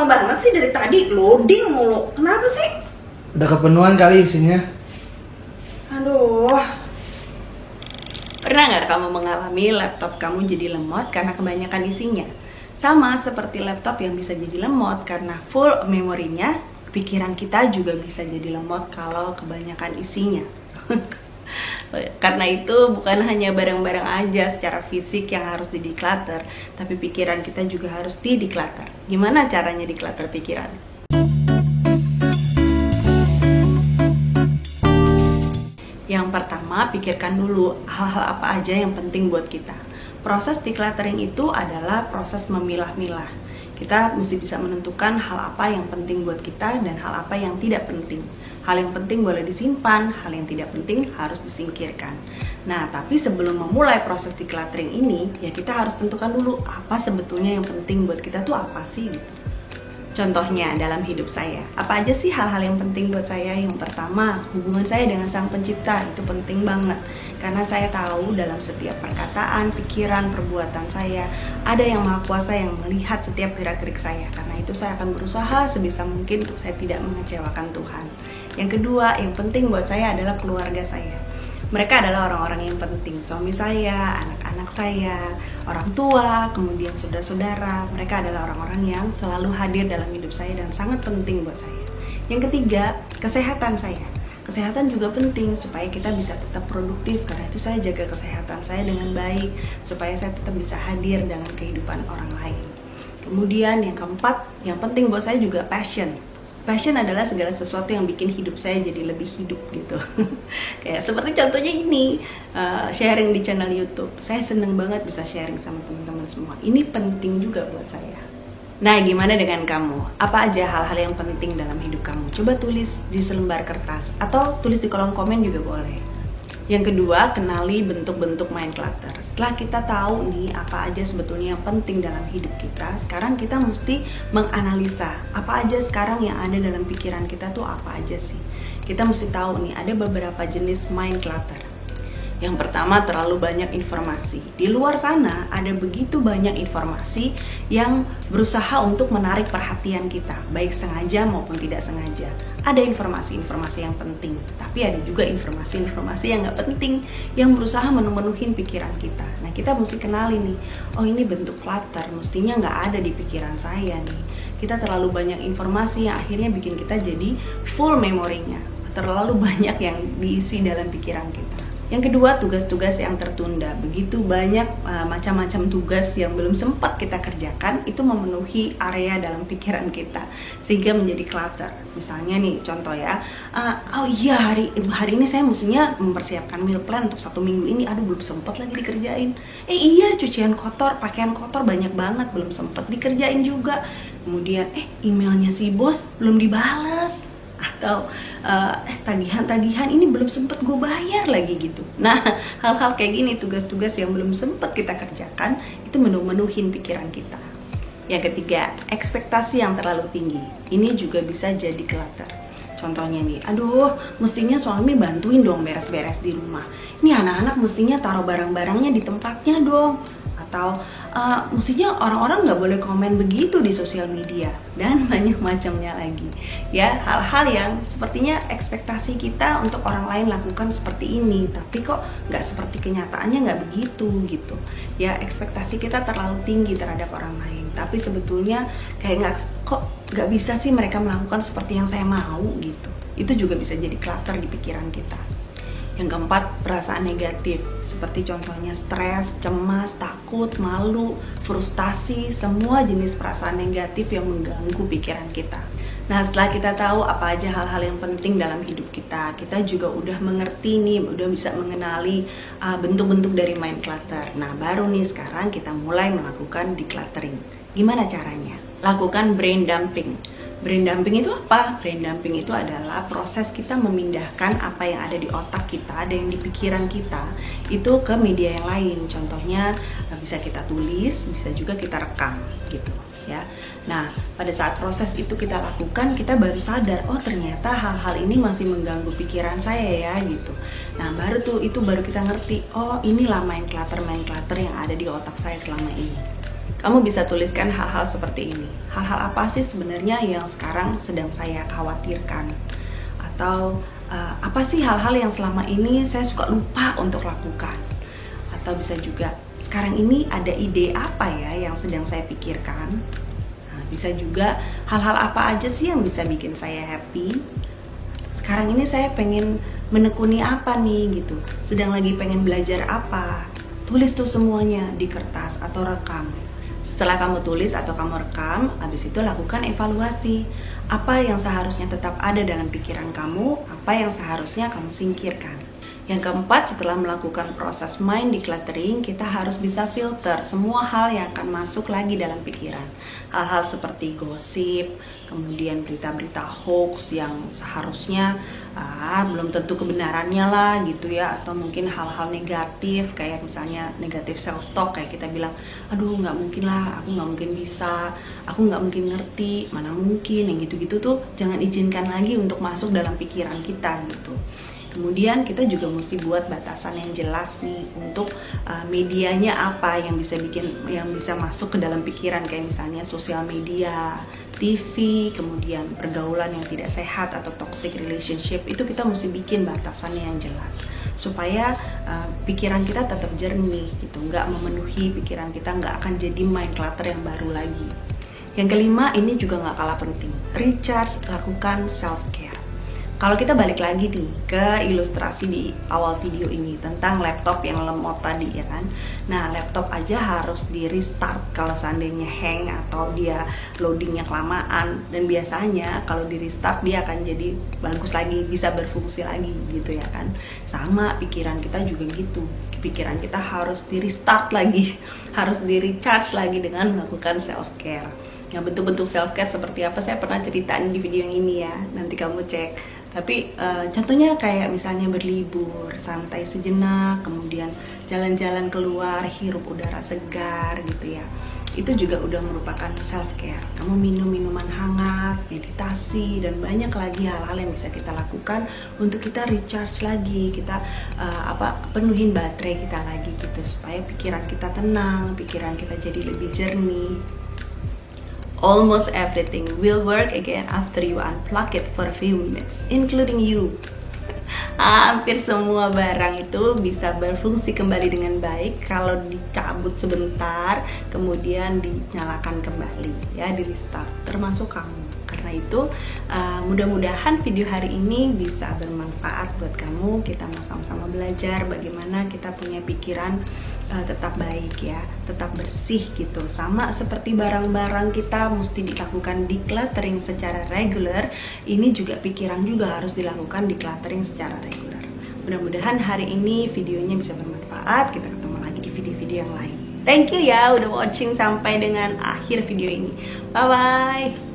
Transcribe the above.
banget sih dari tadi, loading mulu. Kenapa sih? Udah kepenuhan kali isinya. Aduh. Pernah nggak kamu mengalami laptop kamu jadi lemot karena kebanyakan isinya? Sama seperti laptop yang bisa jadi lemot karena full memorinya, pikiran kita juga bisa jadi lemot kalau kebanyakan isinya. Karena itu bukan hanya barang-barang aja secara fisik yang harus di-declutter, tapi pikiran kita juga harus di-declutter. Gimana caranya declutter pikiran? Yang pertama, pikirkan dulu hal-hal apa aja yang penting buat kita. Proses decluttering itu adalah proses memilah-milah. Kita mesti bisa menentukan hal apa yang penting buat kita dan hal apa yang tidak penting. Hal yang penting boleh disimpan, hal yang tidak penting harus disingkirkan. Nah, tapi sebelum memulai proses decluttering ini, ya kita harus tentukan dulu apa sebetulnya yang penting buat kita tuh apa sih gitu. Contohnya dalam hidup saya, apa aja sih hal-hal yang penting buat saya? Yang pertama, hubungan saya dengan Sang Pencipta itu penting banget. Karena saya tahu dalam setiap perkataan, pikiran, perbuatan saya, ada yang Maha Kuasa yang melihat setiap gerak-gerik saya. Karena itu saya akan berusaha sebisa mungkin untuk saya tidak mengecewakan Tuhan. Yang kedua, yang penting buat saya adalah keluarga saya. Mereka adalah orang-orang yang penting, suami saya, anak-anak saya, orang tua, kemudian saudara-saudara. Mereka adalah orang-orang yang selalu hadir dalam hidup saya dan sangat penting buat saya. Yang ketiga, kesehatan saya. Kesehatan juga penting supaya kita bisa tetap produktif. Karena itu saya jaga kesehatan saya dengan baik supaya saya tetap bisa hadir dalam kehidupan orang lain. Kemudian yang keempat, yang penting buat saya juga passion. Passion adalah segala sesuatu yang bikin hidup saya jadi lebih hidup gitu. Kayak seperti contohnya ini, sharing di channel YouTube. Saya seneng banget bisa sharing sama teman-teman semua. Ini penting juga buat saya. Nah, gimana dengan kamu? Apa aja hal-hal yang penting dalam hidup kamu? Coba tulis di selembar kertas atau tulis di kolom komen juga boleh. Yang kedua, kenali bentuk-bentuk mind clutter. Setelah kita tahu nih apa aja sebetulnya yang penting dalam hidup kita, sekarang kita mesti menganalisa apa aja sekarang yang ada dalam pikiran kita tuh apa aja sih. Kita mesti tahu nih ada beberapa jenis mind clutter. Yang pertama, terlalu banyak informasi. Di luar sana ada begitu banyak informasi yang berusaha untuk menarik perhatian kita, baik sengaja maupun tidak sengaja. Ada informasi-informasi yang penting, tapi ada juga informasi-informasi yang nggak penting yang berusaha memenuhi pikiran kita. Nah, kita mesti kenali nih, oh ini bentuk clutter, mestinya nggak ada di pikiran saya nih. Kita terlalu banyak informasi yang akhirnya bikin kita jadi full memorinya, terlalu banyak yang diisi dalam pikiran kita. Yang kedua, tugas-tugas yang tertunda. Begitu banyak macam-macam tugas yang belum sempat kita kerjakan, itu memenuhi area dalam pikiran kita sehingga menjadi clutter. Misalnya nih, contoh ya, oh iya hari ini saya mestinya mempersiapkan meal plan untuk 1 minggu ini. Aduh, belum sempat lagi dikerjain. Iya, cucian kotor, pakaian kotor banyak banget, belum sempat dikerjain juga. Kemudian emailnya si bos belum dibales. Atau tagihan-tagihan ini belum sempat gue bayar lagi gitu. Nah, hal-hal kayak gini, tugas-tugas yang belum sempat kita kerjakan, itu menuhin pikiran kita. Yang ketiga, ekspektasi yang terlalu tinggi. Ini juga bisa jadi clutter. Contohnya nih, aduh, mestinya suami bantuin dong beres-beres di rumah. Ini anak-anak mestinya taruh barang-barangnya di tempatnya dong. Atau mestinya orang-orang nggak boleh komen begitu di sosial media, dan banyak macamnya lagi ya. Hal-hal yang sepertinya ekspektasi kita untuk orang lain lakukan seperti ini, tapi kok nggak seperti kenyataannya, nggak begitu gitu ya. Ekspektasi kita terlalu tinggi terhadap orang lain, tapi sebetulnya kayak nggak bisa sih mereka melakukan seperti yang saya mau gitu. Itu juga bisa jadi clutter di pikiran kita. Yang keempat, perasaan negatif, seperti contohnya stres, cemas, takut, malu, frustasi, semua jenis perasaan negatif yang mengganggu pikiran kita. Nah, setelah kita tahu apa aja hal-hal yang penting dalam hidup kita, kita juga udah mengerti nih, udah bisa mengenali bentuk-bentuk dari mind clutter. Nah, baru nih sekarang kita mulai melakukan decluttering. Gimana caranya? Lakukan brain dumping. Brain dumping itu apa? Brain dumping itu adalah proses kita memindahkan apa yang ada di otak kita, ada yang di pikiran kita, itu ke media yang lain. Contohnya bisa kita tulis, bisa juga kita rekam gitu ya. Nah, pada saat proses itu kita lakukan, kita baru sadar, oh ternyata hal-hal ini masih mengganggu pikiran saya ya gitu. Nah, baru kita ngerti, oh inilah mind clutter yang ada di otak saya selama ini. Kamu bisa tuliskan hal-hal seperti ini. Hal-hal apa sih sebenarnya yang sekarang sedang saya khawatirkan? Atau apa sih hal-hal yang selama ini saya suka lupa untuk lakukan? Atau bisa juga, sekarang ini ada ide apa ya yang sedang saya pikirkan? Nah, bisa juga hal-hal apa aja sih yang bisa bikin saya happy? Sekarang ini saya pengen menekuni apa nih gitu, sedang lagi pengen belajar apa? Tulis tuh semuanya di kertas atau rekam. Setelah kamu tulis atau kamu rekam, habis itu lakukan evaluasi. Apa yang seharusnya tetap ada dalam pikiran kamu, apa yang seharusnya kamu singkirkan. Yang keempat, setelah melakukan proses mind decluttering, kita harus bisa filter semua hal yang akan masuk lagi dalam pikiran. Hal-hal seperti gosip, kemudian berita-berita hoax yang seharusnya belum tentu kebenarannya lah gitu ya. Atau mungkin hal-hal negatif, kayak misalnya negatif self-talk, kayak kita bilang, aduh nggak mungkin lah, aku nggak mungkin bisa, aku nggak mungkin ngerti, mana mungkin, yang gitu-gitu tuh jangan izinkan lagi untuk masuk dalam pikiran kita gitu. Kemudian kita juga mesti buat batasan yang jelas nih untuk medianya apa yang bisa masuk ke dalam pikiran, kayak misalnya sosial media, TV, kemudian pergaulan yang tidak sehat atau toxic relationship. Itu kita mesti bikin batasannya yang jelas supaya pikiran kita tetap jernih gitu, nggak memenuhi pikiran kita, nggak akan jadi mind clutter yang baru lagi. Yang kelima, ini juga nggak kalah penting, recharge, lakukan self care. Kalau kita balik lagi nih ke ilustrasi di awal video ini tentang laptop yang lemot tadi ya kan. Nah, laptop aja harus di restart kalau seandainya hang atau dia loadingnya kelamaan. Dan biasanya kalau di restart dia akan jadi bagus lagi, bisa berfungsi lagi gitu ya kan. Sama pikiran kita juga gitu. Pikiran kita harus di restart lagi, harus di recharge lagi dengan melakukan self care. Yang bentuk-bentuk self care seperti apa saya pernah ceritain di video yang ini ya, nanti kamu cek. Tapi contohnya kayak misalnya berlibur, santai sejenak, kemudian jalan-jalan keluar, hirup udara segar gitu ya. Itu juga udah merupakan self care. Kamu minum minuman hangat, meditasi, dan banyak lagi hal-hal yang bisa kita lakukan untuk kita recharge lagi, kita penuhin baterai kita lagi gitu, supaya pikiran kita tenang, pikiran kita jadi lebih jernih. Almost everything will work again after you unplug it for a few minutes, including you. Hampir semua barang itu bisa berfungsi kembali dengan baik kalau dicabut sebentar, kemudian dinyalakan kembali, ya, di restart, termasuk kamu. Karena itu mudah-mudahan video hari ini bisa bermanfaat buat kamu. Kita mau sama-sama belajar bagaimana kita punya pikiran tetap baik ya, tetap bersih gitu. Sama seperti barang-barang kita mesti dilakukan decluttering secara reguler, ini juga pikiran juga harus dilakukan decluttering secara reguler. Mudah-mudahan hari ini videonya bisa bermanfaat. Kita ketemu lagi di video-video yang lain. Thank you ya udah watching sampai dengan akhir video ini. Bye bye.